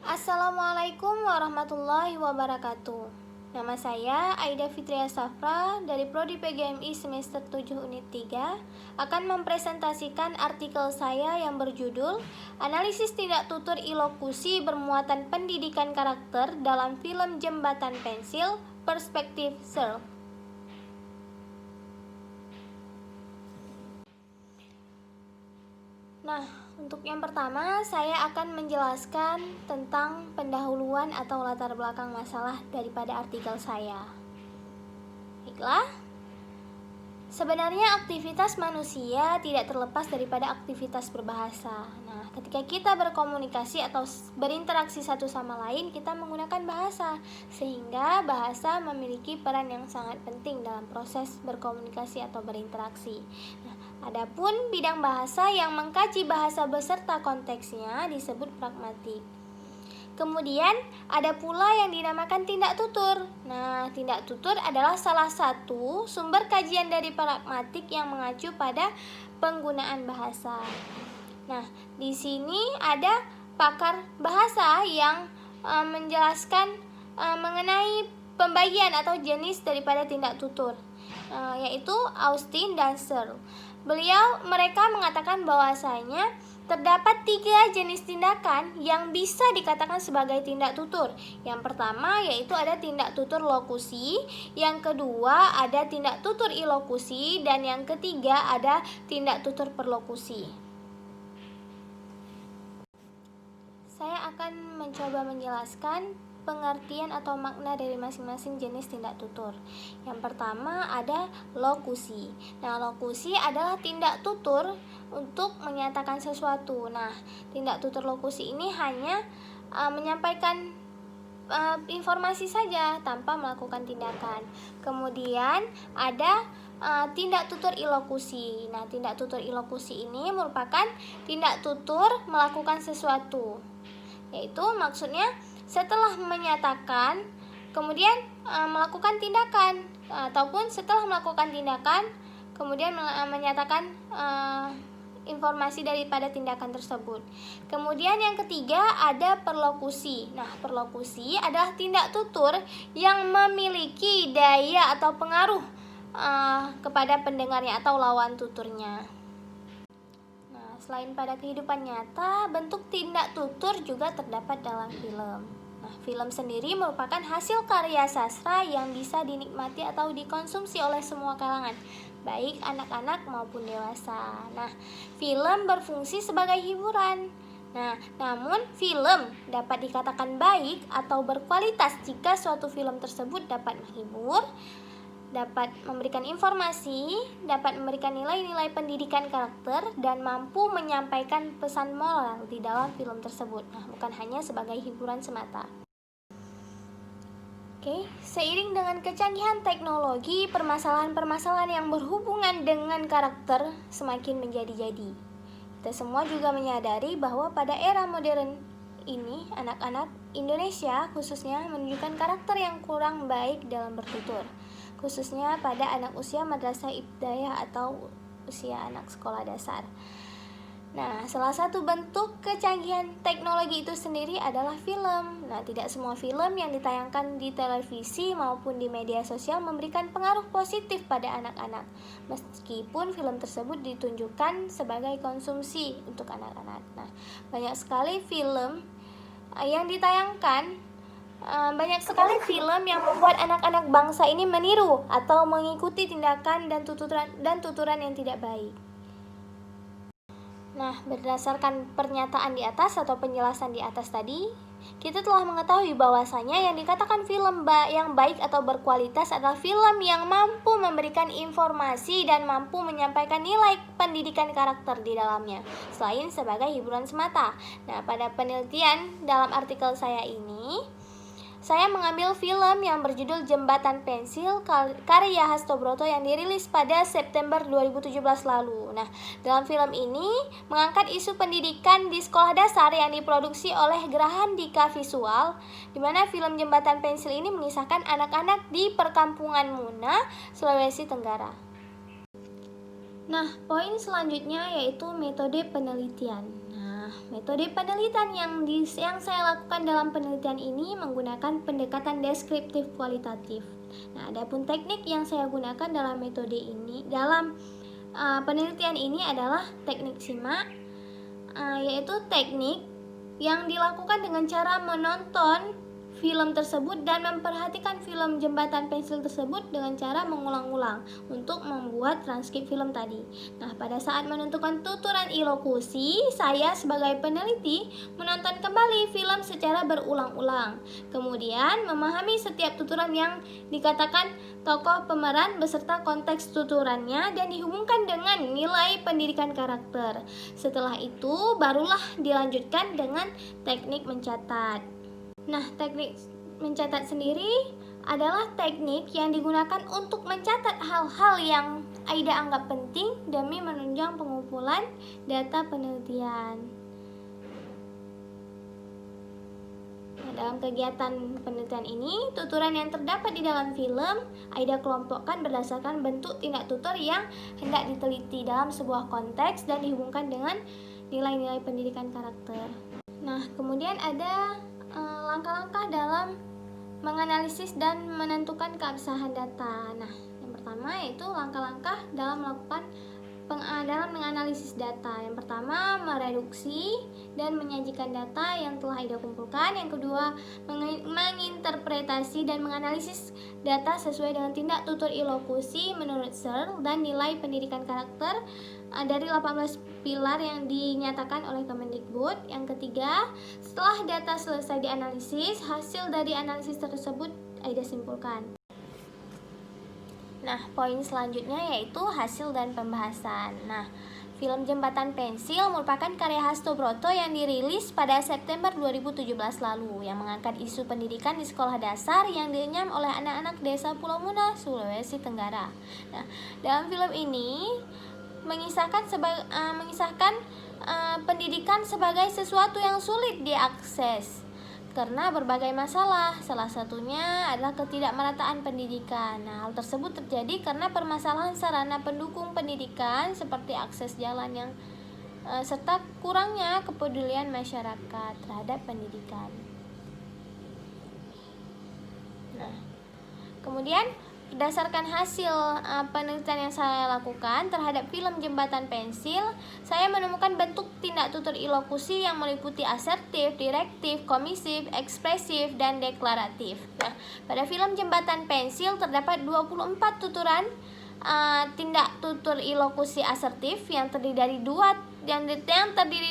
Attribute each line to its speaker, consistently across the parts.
Speaker 1: Assalamualaikum warahmatullahi wabarakatuh. Nama saya Aida Fitria Safra dari Prodi PGMI semester 7 unit 3 akan mempresentasikan artikel saya yang berjudul Analisis Tindak Tutur Ilokusi Bermuatan Pendidikan Karakter dalam Film Jembatan Pensil Perspektif Searle. Nah, untuk yang pertama, saya akan menjelaskan tentang pendahuluan atau latar belakang masalah daripada artikel saya. Baiklah, sebenarnya aktivitas manusia tidak terlepas daripada aktivitas berbahasa. Nah, ketika kita berkomunikasi atau berinteraksi satu sama lain, kita menggunakan bahasa, sehingga bahasa memiliki peran yang sangat penting dalam proses berkomunikasi atau berinteraksi. Nah, adapun bidang bahasa yang mengkaji bahasa beserta konteksnya disebut pragmatik. Kemudian ada pula yang dinamakan tindak tutur. Nah, tindak tutur adalah salah satu sumber kajian dari pragmatik yang mengacu pada penggunaan bahasa. Nah, di sini ada pakar bahasa yang menjelaskan mengenai pembagian atau jenis daripada tindak tutur, yaitu Austin dan Searle. Mereka mengatakan bahwasanya terdapat 3 jenis tindakan yang bisa dikatakan sebagai tindak tutur. Yang pertama yaitu ada tindak tutur lokusi, yang kedua ada tindak tutur ilokusi, dan yang ketiga ada tindak tutur perlokusi. Saya akan mencoba menjelaskan pengertian atau makna dari masing-masing jenis tindak tutur. Yang pertama ada lokusi. Nah, lokusi adalah tindak tutur untuk menyatakan sesuatu. Nah, tindak tutur lokusi ini hanya menyampaikan informasi saja tanpa melakukan tindakan. Kemudian ada tindak tutur ilokusi. Nah, tindak tutur ilokusi ini merupakan tindak tutur melakukan sesuatu, yaitu maksudnya setelah menyatakan kemudian melakukan tindakan, ataupun setelah melakukan tindakan kemudian menyatakan informasi daripada tindakan tersebut. Kemudian yang ketiga ada perlokusi. Nah, perlokusi adalah tindak tutur yang memiliki daya atau pengaruh kepada pendengarnya atau lawan tuturnya. Nah, selain pada kehidupan nyata, bentuk tindak tutur juga terdapat dalam film. Nah, film sendiri merupakan hasil karya sastra yang bisa dinikmati atau dikonsumsi oleh semua kalangan, baik anak-anak maupun dewasa. Nah, film berfungsi sebagai hiburan. Nah, namun film dapat dikatakan baik atau berkualitas jika suatu film tersebut dapat menghibur, dapat memberikan informasi, dapat memberikan nilai-nilai pendidikan karakter, dan mampu menyampaikan pesan moral di dalam film tersebut. Nah, bukan hanya sebagai hiburan semata. Seiring dengan kecanggihan teknologi, permasalahan-permasalahan yang berhubungan dengan karakter semakin menjadi-jadi. Kita semua juga menyadari bahwa pada era modern ini, anak-anak Indonesia khususnya menunjukkan karakter yang kurang baik dalam bertutur, khususnya pada anak usia madrasah ibtidayah atau usia anak sekolah dasar. Nah, salah satu bentuk kecanggihan teknologi itu sendiri adalah film. Nah, tidak semua film yang ditayangkan di televisi maupun di media sosial memberikan pengaruh positif pada anak-anak, meskipun film tersebut ditunjukkan sebagai konsumsi untuk anak-anak. Nah, banyak sekali film yang ditayangkan, banyak sekali film yang membuat anak-anak bangsa ini meniru atau mengikuti tindakan dan tuturan yang tidak baik. Nah, berdasarkan pernyataan di atas atau penjelasan di atas tadi, kita telah mengetahui bahwasanya yang dikatakan film yang baik atau berkualitas adalah film yang mampu memberikan informasi dan mampu menyampaikan nilai pendidikan karakter di dalamnya, selain sebagai hiburan semata. Nah, pada penelitian dalam artikel saya ini, saya mengambil film yang berjudul Jembatan Pensil karya Hastobroto yang dirilis pada September 2017 lalu. Nah, dalam film ini mengangkat isu pendidikan di sekolah dasar yang diproduksi oleh Grahandika Visual, di mana film Jembatan Pensil ini mengisahkan anak-anak di perkampungan Muna, Sulawesi Tenggara. Nah, poin selanjutnya yaitu metode penelitian. Nah, metode penelitian yang saya lakukan dalam penelitian ini menggunakan pendekatan deskriptif kualitatif. Nah, adapun teknik yang saya gunakan dalam metode ini, dalam penelitian ini adalah teknik simak, yaitu teknik yang dilakukan dengan cara menonton film tersebut dan memperhatikan film Jembatan Pensil tersebut dengan cara mengulang-ulang untuk membuat transkrip film tadi. Nah, pada saat menentukan tuturan ilokusi, saya sebagai peneliti menonton kembali film secara berulang-ulang. Kemudian memahami setiap tuturan yang dikatakan tokoh pemeran beserta konteks tuturannya dan dihubungkan dengan nilai pendidikan karakter. Setelah itu barulah dilanjutkan dengan teknik mencatat. Nah, teknik mencatat sendiri adalah teknik yang digunakan untuk mencatat hal-hal yang Aida anggap penting demi menunjang pengumpulan data penelitian. Nah, dalam kegiatan penelitian ini, tuturan yang terdapat di dalam film Aida kelompokkan berdasarkan bentuk tindak tutur yang hendak diteliti dalam sebuah konteks dan dihubungkan dengan nilai-nilai pendidikan karakter. Nah, kemudian ada langkah-langkah dalam menganalisis dan menentukan keabsahan data. Nah, yang pertama yaitu langkah-langkah dalam menganalisis data. Yang pertama, mereduksi dan menyajikan data yang telah Aida kumpulkan. Yang kedua, menginterpretasi dan menganalisis data sesuai dengan tindak tutur ilokusi menurut Searle dan nilai pendidikan karakter dari 18 pilar yang dinyatakan oleh Kemendikbud. Yang ketiga, setelah data selesai dianalisis, hasil dari analisis tersebut Aida simpulkan. Nah, poin selanjutnya yaitu hasil dan pembahasan. Nah, film Jembatan Pensil merupakan karya Hasto Broto yang dirilis pada September 2017 lalu yang mengangkat isu pendidikan di sekolah dasar yang dinyam oleh anak-anak desa Pulau Muna, Sulawesi Tenggara. Nah, dalam film ini mengisahkan pendidikan sebagai sesuatu yang sulit diakses karena berbagai masalah. Salah satunya adalah ketidakmerataan pendidikan. Nah, hal tersebut terjadi karena permasalahan sarana pendukung pendidikan seperti akses jalan yang serta kurangnya kepedulian masyarakat terhadap pendidikan. Nah, kemudian berdasarkan hasil penelitian yang saya lakukan terhadap film Jembatan Pensil, saya menemukan bentuk tindak tutur ilokusi yang meliputi asertif, direktif, komisif, ekspresif, dan deklaratif. Nah, pada film Jembatan Pensil terdapat 24 tuturan tindak tutur ilokusi asertif yang terdiri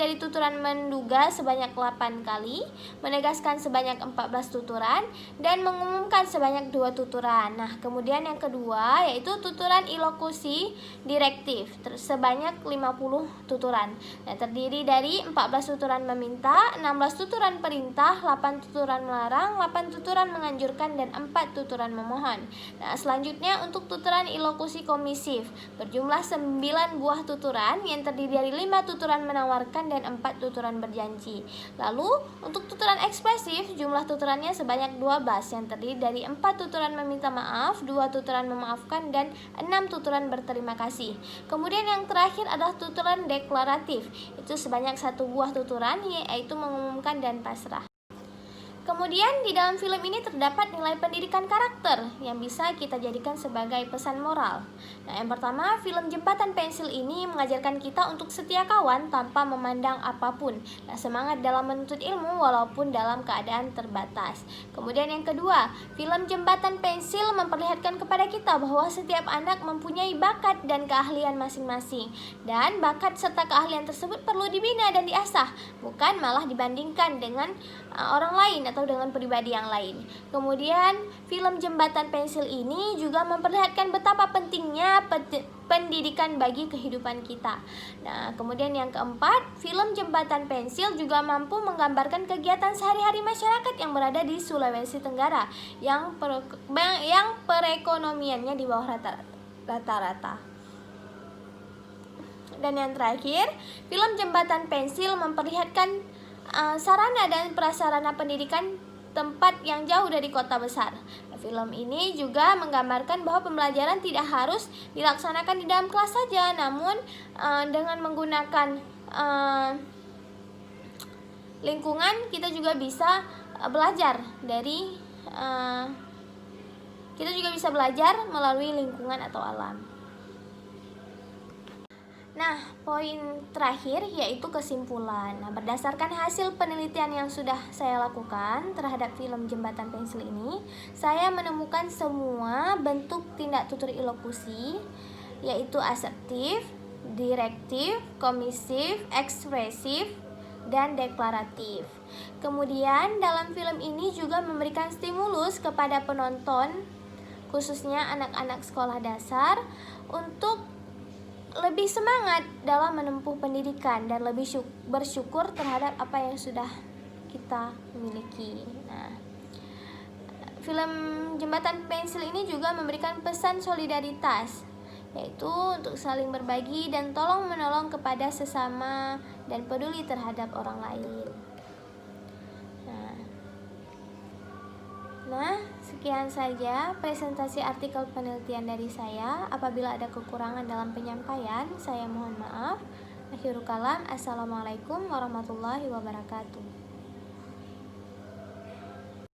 Speaker 1: dari tuturan menduga sebanyak 8 kali, menegaskan sebanyak 14 tuturan, dan mengumumkan sebanyak 2 tuturan. Nah, kemudian yang kedua yaitu tuturan ilokusi direktif sebanyak 50 tuturan. Nah, terdiri dari 14 tuturan meminta, 16 tuturan perintah, 8 tuturan melarang, 8 tuturan menganjurkan, dan 4 tuturan memohon. Nah, selanjutnya untuk tuturan ilokusi komisif berjumlah 9 buah tuturan yang terdiri dari 5 tuturan menawarkan dan 4 tuturan berjanji. Lalu untuk tuturan ekspresif jumlah tuturannya sebanyak 12 yang terdiri dari 4 tuturan meminta maaf, 2 tuturan memaafkan, dan 6 tuturan berterima kasih. Kemudian yang terakhir adalah tuturan deklaratif, itu sebanyak 1 buah tuturan yaitu mengumumkan dan pasrah. Kemudian di dalam film ini terdapat nilai pendidikan karakter yang bisa kita jadikan sebagai pesan moral. Nah, yang pertama, film Jembatan Pensil ini mengajarkan kita untuk setia kawan tanpa memandang apapun. Nah, semangat dalam menuntut ilmu walaupun dalam keadaan terbatas. Kemudian yang kedua, film Jembatan Pensil memperlihatkan kepada kita bahwa setiap anak mempunyai bakat dan keahlian masing-masing. Dan bakat serta keahlian tersebut perlu dibina dan diasah, bukan malah dibandingkan dengan orang lain atau dengan pribadi yang lain. Kemudian film Jembatan Pensil ini juga memperlihatkan betapa pentingnya pendidikan bagi kehidupan kita. Nah, kemudian yang keempat, film Jembatan Pensil juga mampu menggambarkan kegiatan sehari-hari masyarakat yang berada di Sulawesi Tenggara yang perekonomiannya di bawah rata-rata. Dan yang terakhir, film Jembatan Pensil memperlihatkan sarana dan prasarana pendidikan tempat yang jauh dari kota besar. Film ini juga menggambarkan bahwa pembelajaran tidak harus dilaksanakan di dalam kelas saja, namun dengan menggunakan lingkungan kita juga bisa belajar melalui lingkungan atau alam. Nah, poin terakhir yaitu kesimpulan. Nah, berdasarkan hasil penelitian yang sudah saya lakukan terhadap film Jembatan Pensil ini, saya menemukan semua bentuk tindak tutur ilokusi, yaitu asertif, direktif, komisif, ekspresif, dan deklaratif. Kemudian dalam film ini juga memberikan stimulus kepada penonton, khususnya anak-anak sekolah dasar, untuk lebih semangat dalam menempuh pendidikan dan lebih bersyukur terhadap apa yang sudah kita miliki. Nah, film Jembatan Pensil ini juga memberikan pesan solidaritas, yaitu untuk saling berbagi dan tolong menolong kepada sesama dan peduli terhadap orang lain. Nah, sekian saja presentasi artikel penelitian dari saya. Apabila ada kekurangan dalam penyampaian, saya mohon maaf. Akhirul kalam, assalamualaikum warahmatullahi wabarakatuh.